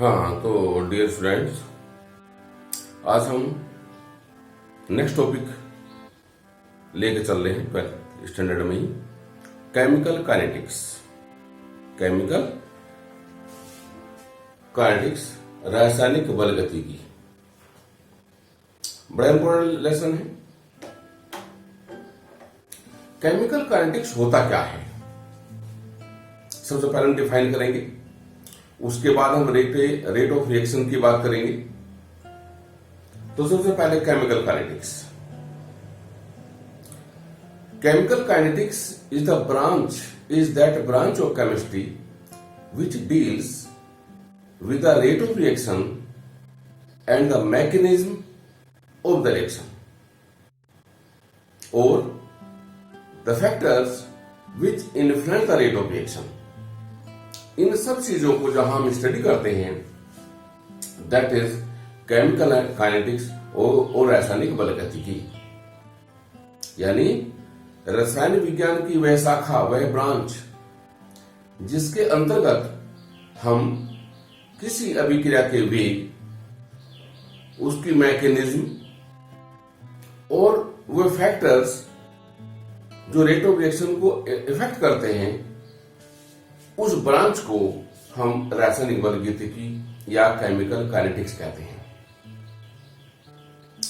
हाँ, तो dear students, आज हम नेक्स्ट टॉपिक लेके चल रहे हैं 12th स्टैंडर्ड में ही, केमिकल काइनेटिक्स। केमिकल काइनेटिक्स, रासायनिक बल गतिकी, बड़ा इंपॉर्टेंट लेसन है। केमिकल काइनेटिक्स होता क्या है, सबसे पहले हम डिफाइन करेंगे, उसके बाद हम रेट ऑफ रिएक्शन की बात करेंगे। तो सबसे पहले chemical kinetics. Chemical kinetics is that branch of chemistry which deals with the rate of reaction and the mechanism of the reaction, or the factors which influence the rate of reaction. इन सब चीजों को जहां हम study करते हैं, that is chemical kinetics और रासायनिक बल गतिकी। यानी रसायन विज्ञान की वह शाखा, वह ब्रांच जिसके अंतर्गत हम किसी अभिक्रिया के वेग, उसकी मैकेनिज्म और वह फैक्टर्स जो रेट ऑफ रिएक्शन को इफेक्ट करते हैं, उस ब्रांच को हम रासायनिक बल गतिकी या केमिकल काइनेटिक्स कहते हैं।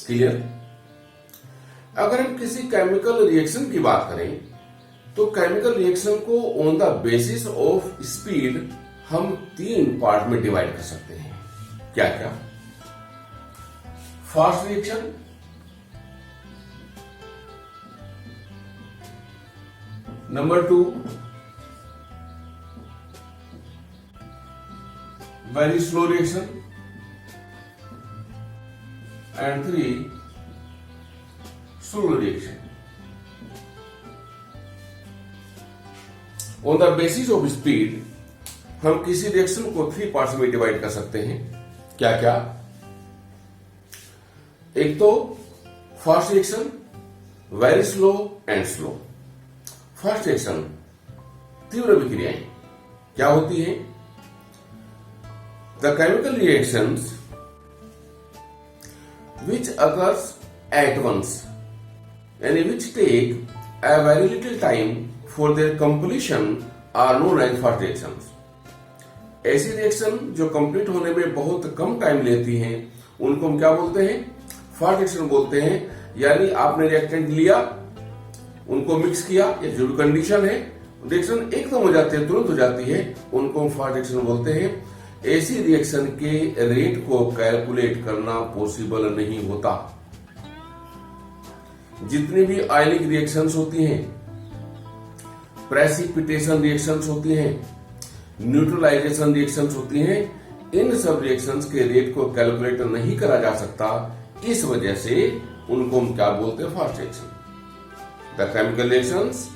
क्लियर? अगर हम किसी केमिकल रिएक्शन की बात करें तो केमिकल रिएक्शन को on the basis of speed हम 3 पार्ट में डिवाइड कर सकते हैं। क्या क्या? Fast reaction, number 2 very slow reaction, and 3 slow reaction. On the basis of speed हम किसी रिएक्शन को 3 पार्ट्स में डिवाइड कर सकते हैं। क्या क्या? एक तो fast reaction, very slow and slow. Fast reaction, तीव्र विक्रियाएं क्या होती हैं? The chemical reactions which occurs at once and which take a very little time for their completion are known as fast reactions. ऐसी रिएक्शन जो complete होने में बहुत कम time लेती हैं, उनको हम क्या बोलते हैं? फास्ट रिएक्शन बोलते हैं। यानी आपने रिएक्टेंट लिया, उनको मिक्स किया, ये जो कंडीशन है, रिएक्शन एकदम हो जाती है, तुरंत हो जाती है, उनको हम फास्ट रिएक्शन बोलते हैं। ऐसी रिएक्शन के रेट को कैलकुलेट करना पॉसिबल नहीं होता। जितनी भी आयनिक रिएक्शंस होती हैं, प्रेसिपिटेशन रिएक्शंस होती हैं, न्यूट्रलाइजेशन रिएक्शंस होती हैं, इन सब रिएक्शंस के रेट को कैलकुलेट नहीं करा जा सकता। इस वजह से उनको हम क्या बोलते हैं? Fast reaction. The chemical reactions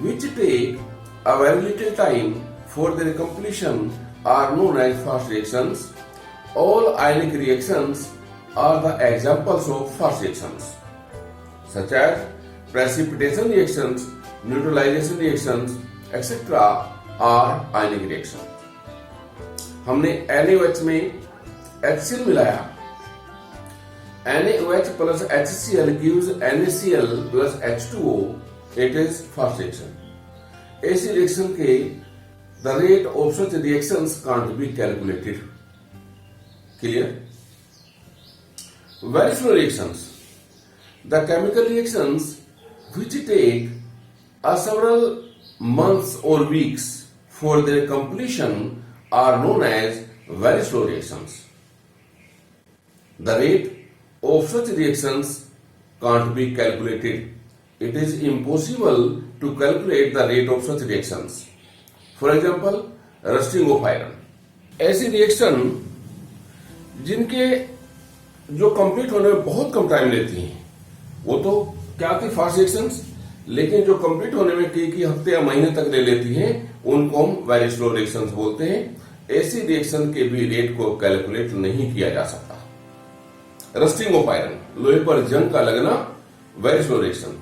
which take a very little time for their completion are known as fast reactions. All ionic reactions are the examples of fast reactions, such as precipitation reactions, neutralization reactions, etc. are ionic reactions. हमने NaOH में HCl मिलाया, NaOH plus HCl gives NaCl plus H2O. It is fast reaction. ऐसी reaction के the rate of such reactions can't be calculated. Clear? Very slow reactions, the chemical reactions which take several months or weeks for their completion are known as very slow reactions. The rate of such reactions can't be calculated. It is impossible to calculate the rate of such reactions. For example, rusting of iron. ऐसी reaction जिनके जो complete होने में बहुत कम time लेती हैं, वो तो क्या थी? Fast reactions. लेकिन जो कंप्लीट होने में कई हफ्ते या महीने तक ले लेती हैं, उनको हम वेरी स्लो रिएक्शंस बोलते हैं। ऐसी रिएक्शन के भी रेट को कैलकुलेट नहीं किया जा सकता। रस्टिंग ऑफ आयरन, लोहे पर जंग का लगना, very slow reaction.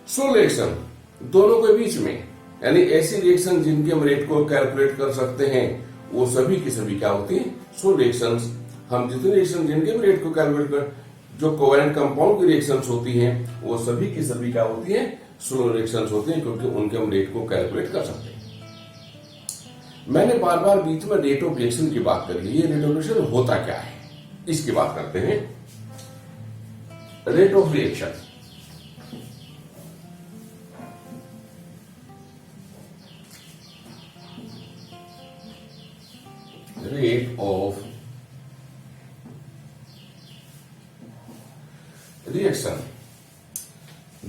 Slow reaction, दोनों के बीच में, यानी ऐसी रिएक्शन जिनके हम रेट को कैलकुलेट कर सकते हैं, वो सभी की सभी क्या होती हैं, स्लो रिएक्शंस। हम जितने रिएक्शन जिनके भी रेट को कैलकुलेट कर, जो कोवैलेंट कंपाउंड की रिएक्शंस होती हैं वो सभी की सभी क्या होती हैं, स्लो रिएक्शंस होती हैं, क्योंकि उनके हम रेट को कैलकुलेट कर सकते हैं। मैंने बार बार बीच में रेट ऑफ रिएक्शन की बात करी। ये रेट ऑफ रिएक्शन होता क्या है, इसकी बात करते हैं। Rate of reaction, rate of reaction,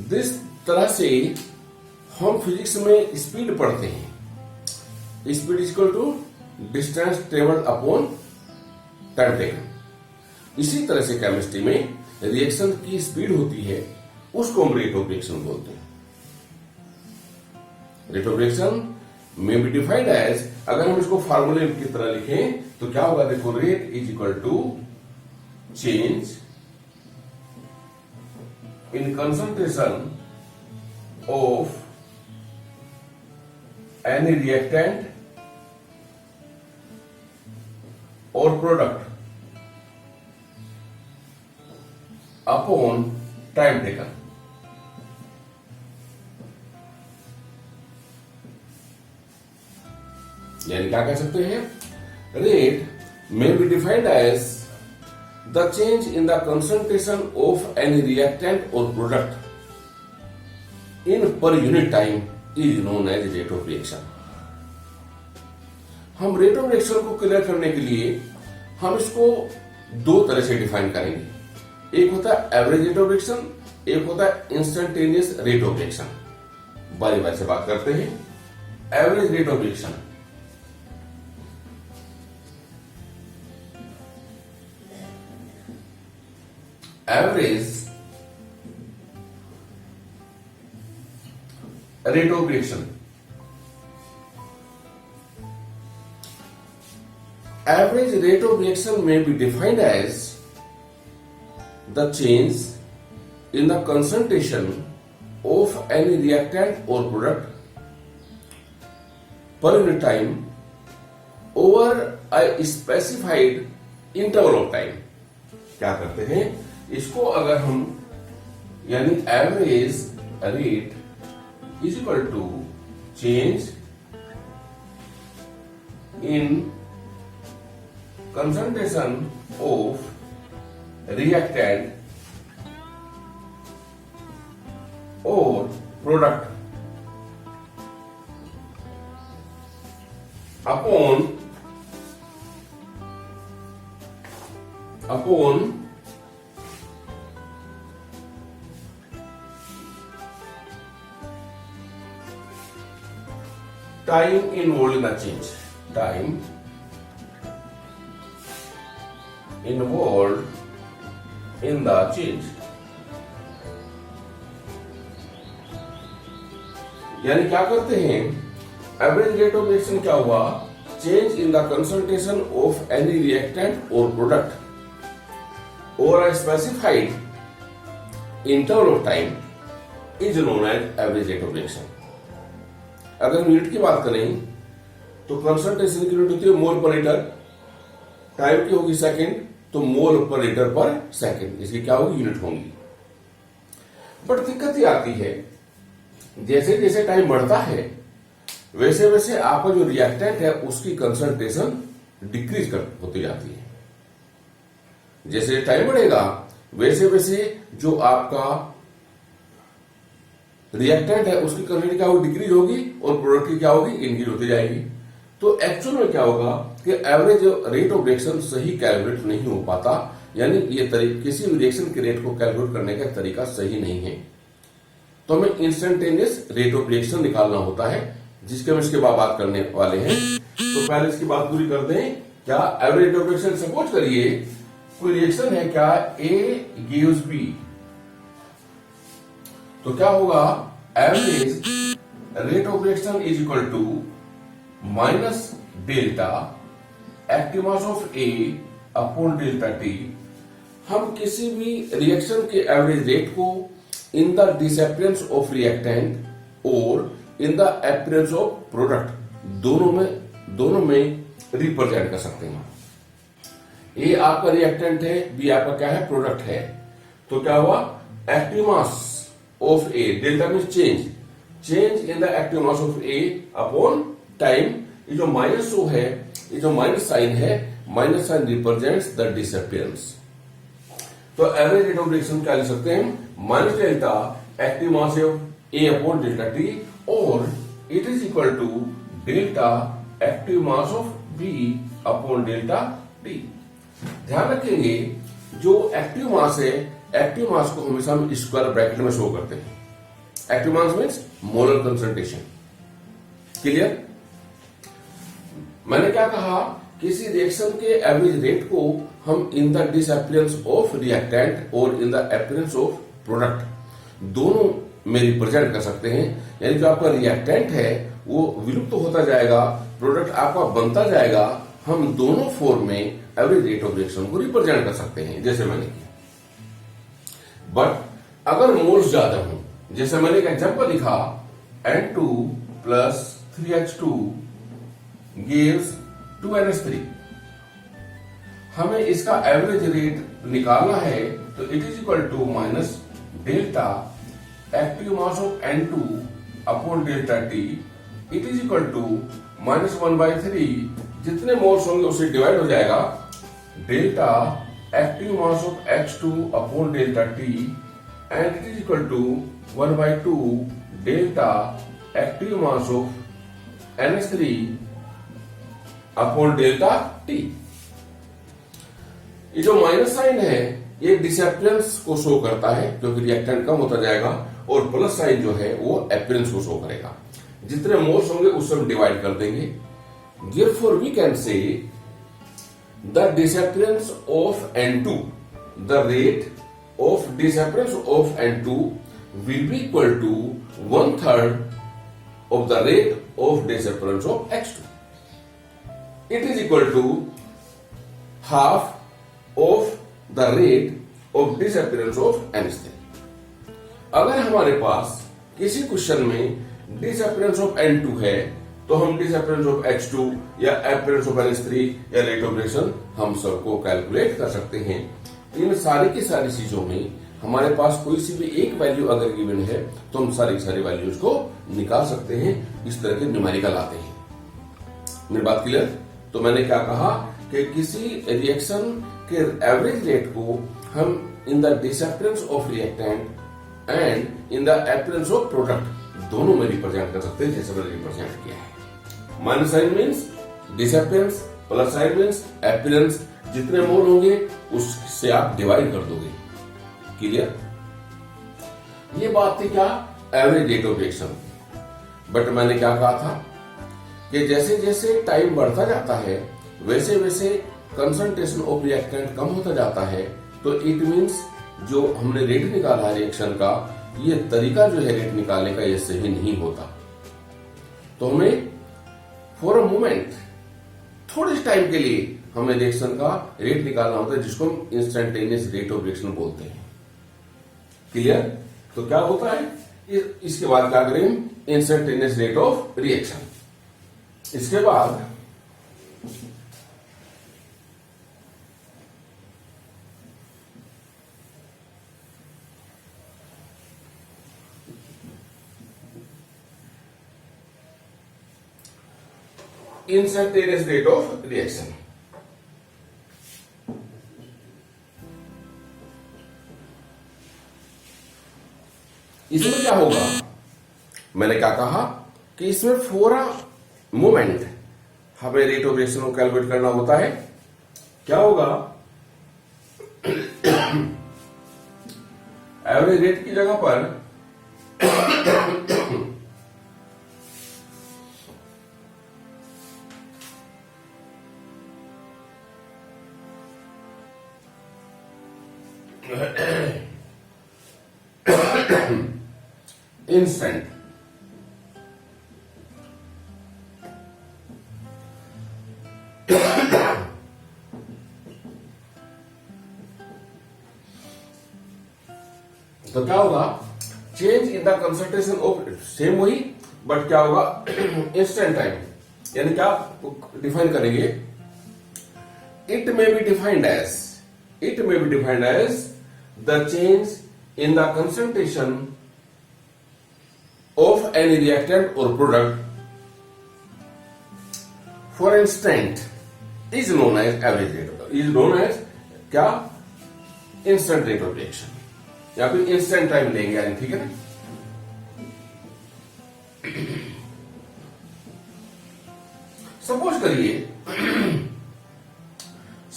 जिस तरह से हम फिजिक्स में स्पीड पढ़ते हैं, speed equal to distance travelled upon time taken, इसी तरह से केमिस्ट्री में रिएक्शन की स्पीड होती है, उसको हम रेट ऑफ रिएक्शन बोलते हैं। रेट ऑफ रिएक्शन में बी डिफाइंड एज, अगर हम इसको फार्मूले की तरह लिखें तो क्या होगा, देखो, rate is equal to change in concentration of any reactant और प्रोडक्ट अपॉन टाइम टेकन। यानी क्या कह सकते हैं, रेट में be defined as the change in the concentration of any reactant और product in per unit time is known as rate of reaction. हम rate of reaction को क्लियर करने के लिए हम इसको दो तरह से डिफाइन करेंगे। एक होता है एवरेज रेट ऑफ रिएक्शन, एक होता है इंस्टेंटेनियस रेट ऑफ रिएक्शन। बारी बारी से बात करते हैं। Average rate of reaction, average rate of reaction, average rate of reaction may be defined as the change in the concentration of any reactant or product per unit time over a specified interval of time। क्या करते हैं इसको, अगर हम यानी average rate is equal to change in concentration of reactant or product upon time involved in the change, time involved in the change। यानी क्या करते हैं, एवरेज रेट ऑफ रिएक्शन क्या हुआ, change in the concentration of any reactant और product और a specified interval of time is known as average rate of reaction. अगर हम यूनिट की बात करें तो कंसंट्रेशन की यूनिट होती है मोल पर लीटर, टाइम की होगी सेकंड, तो मोल पर लीटर पर सेकंड, इसकी क्या होगी, यूनिट होंगी। बट दिक्कत ये आती है, जैसे जैसे टाइम बढ़ता है वैसे वैसे आपका जो रिएक्टेंट है उसकी कंसंट्रेशन डिक्रीज होती जाती है। जैसे टाइम बढ़ेगा वैसे वैसे जो आपका रिएक्टेंट है उसकी कंसंट्रेशन क्या होगी, डिक्रीज होगी, और प्रोडक्ट की क्या होगी, इंक्रीज होती जाएगी। तो एक्चुअल में क्या होगा कि एवरेज रेट ऑफ रिएक्शन सही कैलकुलेट नहीं हो पाता, यानी ये किसी भी रिएक्शन के रेट को कैलकुलेट करने का तरीका सही नहीं है। तो हमें इंस्टेंटेनियस रेट ऑफ रिएक्शन निकालना होता है, जिसके हम इसके बाद बात करने वाले हैं। तो पहले इसकी बात पूरी कर दें। क्या average rate of reaction, suppose करिए कोई रिएक्शन है, क्या ए गिव्स बी, तो क्या होगा, average rate of reaction is equal to minus delta active mass of A upon delta t. हम किसी भी रिएक्शन के एवरेज रेट को in the disappearance of reactant और in the appearance of product दोनों में रिप्रेजेंट कर सकते हैं। ए आपका रिएक्टेंट है, बी आपका क्या है, प्रोडक्ट है। तो क्या हुआ, active mass of a, delta mean change in the active mass of A upon time. ये जो माइनस ओ है, ये जो माइनस साइन है, minus sign represents the disappearance. तो एवरेज रेट ऑफ रिएक्शन क्या लिख सकते हैं, minus delta active mass of A upon delta t, और it is equal to delta active mass of B upon delta t. ध्यान रखेंगे जो एक्टिव मास है, एक्टिव मास को हमेशा हम स्क्वायर ब्रैकेट में शो करते हैं। Active mass means molar concentration. Clear? मैंने क्या कहा, किसी रिएक्शन के एवरेज रेट को हम in the disappearance of reactant और in the appearance of product दोनों में रिप्रेजेंट कर सकते हैं। यानी जो आपका रिएक्टेंट है वो विलुप्त तो होता जाएगा, प्रोडक्ट आपका बनता जाएगा। हम दोनों फॉर्म में एवरेज रेट ऑफ रिएक्शन को रिप्रेजेंट कर सकते हैं, जैसे मैंने किया। बट अगर मोल्स ज्यादा हो, जैसे मैंने एक एग्जांपल लिखा, N2 plus 3H2 gives 2NH3, हमें इसका एवरेज रेट निकालना है, तो it is equal to minus delta active mass of N2 upon delta T, it is equal to minus 1/3, जितने मोल्स होंगे उससे डिवाइड हो जाएगा, delta active mass of H2 upon delta T, and it is equal to 1/2 delta active mass of NH3 upon delta T. ये जो minus sign है ये disappearance को शो करता है, क्योंकि रिएक्टेंट कम होता जाएगा, और प्लस साइन जो है वो अपीयरेंस को शो करेगा। जितने मोल्स होंगे उससे हम डिवाइड कर देंगे। Therefore we can say the disappearance of N2, the rate of disappearance of N2 will be equal to 1/3 of the rate of disappearance of X2. It is equal to half of the rate of disappearance of NH3. अगर हमारे पास किसी question में disappearance of N2 है, तो हम disappearance of H2 या appearance of NH3 या rate of reaction हम सबको कैलकुलेट कर सकते हैं। इन सारी की सारी चीजों में हमारे पास कोई सी भी एक वैल्यू अगर गिवन है, तो हम सारी की सारी वैल्यूज को निकाल सकते हैं। इस तरह के न्यूमेरिकल आते हैं। मेरी बात क्लियर? तो मैंने क्या कहा कि किसी रिएक्शन के एवरेज रेट को हम in the disappearance of reactant and in the appearance of product दोनों में रिप्रेजेंट कर सकते हैं, जैसे मैंने रिप्रेजेंट किया है। Minus sign means disappearance, plus sign means appearance. जितने मोल होंगे उससे आप डिवाइड कर दोगे। क्लियर? ये बात थी क्या, average rate of reaction. But मैंने क्या कहा था कि जैसे जैसे टाइम बढ़ता जाता है वैसे वैसे कंसंट्रेशन ऑफ रिएक्टेंट कम होता जाता है। तो इट मीन्स जो हमने रेट निकाला है रिएक्शन का, ये तरीका जो है रेट निकालने का ये सही नहीं होता। तो हमें फॉर अ मोमेंट, थोड़े टाइम के लिए हमें रिएक्शन का रेट निकालना होता है, जिसको हम इंस्टेंटेनियस रेट ऑफ रिएक्शन बोलते हैं। क्लियर? तो क्या होता है, इसके बाद क्या करें, इंस्टेंटेनियस रेट ऑफ रिएक्शन। इसके बाद इंस्टेंटेनियस रेट ऑफ रिएक्शन। इसमें क्या होगा, मैंने क्या कहा कि इसमें फॉर अ मोमेंट हमें रेट ऑफ रिएक्शन को कैलकुलेट करना होता है। क्या होगा, एवरेज रेट की जगह पर इंस्टेंट, तो क्या होगा, change in the concentration of, same वही, बट क्या होगा, इंस्टेंट टाइम, यानी क्या डिफाइन करेंगे, it may be defined as the change in the concentration of any reactant or product for instant is known as average rate, is known as क्या, instant rate of reaction, या फिर instant time लेंगे यानी, ठीक है ना।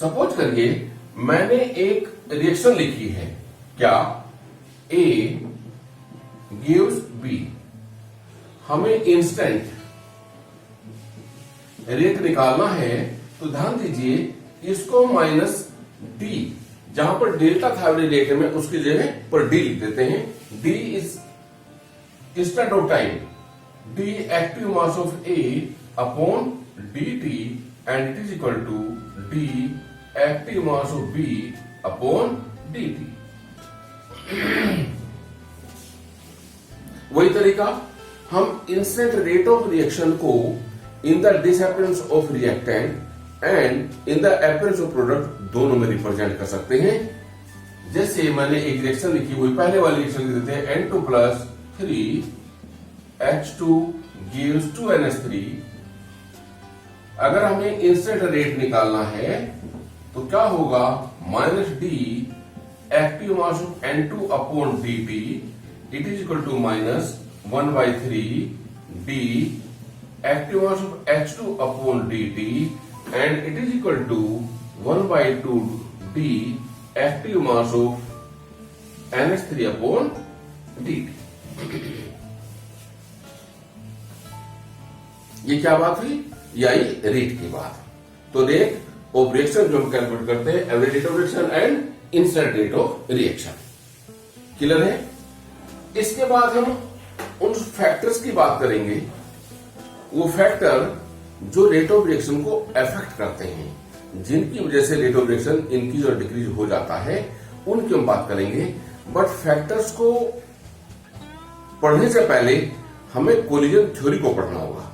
Suppose करिए मैंने एक रिएक्शन लिखी है, क्या, A gives B, हमें इंस्टेंट रेट निकालना है, तो ध्यान दीजिए इसको माइनस डी, जहां पर डेल्टा था रेट में उसकी जगह पर डी लिख देते हैं। D is instant of time, D active mass of A upon D T and it is equal to D active mass of B upon D T. वही तरीका हम इंस्टेंट रेट ऑफ रिएक्शन को in the disappearance of reactant and in the appearance of product दोनों में represent कर सकते हैं। जैसे मैंने एक रिएक्शन लिखी हुई, पहले वाली रिएक्शन लिख देते हैं N2 plus 3H2 gives 2NH3। अगर हमें इंस्टेंट रेट निकालना है तो क्या होगा, minus D active mass of N2 upon dt, it is equal to minus 1/3 D active mass of H2 upon dt and it is equal to 1/2 D active mass of NH3 upon dt। ये क्या बात हुई, यही rate की बात। तो rate of reaction जो हम कैलकुलेट करते हैं, average rate of reaction and instant rate of reaction. Clear है। इसके बाद हम उन फैक्टर्स की बात करेंगे, वो फैक्टर जो रेट ऑफ रिएक्शन को अफेक्ट करते हैं, जिनकी वजह से रेट ऑफ रिएक्शन इंक्रीज और डिक्रीज हो जाता है, उनकी हम बात करेंगे। बट फैक्टर्स को पढ़ने से पहले हमें कोलिजन थ्योरी को पढ़ना होगा।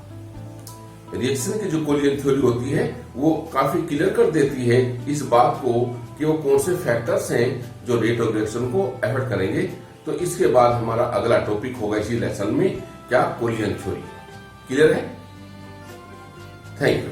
रिएक्शन की जो कोलिजन थ्योरी होती है वो काफी क्लियर कर देती है इस बात को कि वो कौन से फैक्टर्स हैं जो रेट ऑफ रिएक्शन को अफेक्ट करेंगे। तो इसके बाद हमारा अगला टॉपिक होगा इसी लेसन में, क्या, कोलिजन थ्योरी। क्लियर है। Thank you.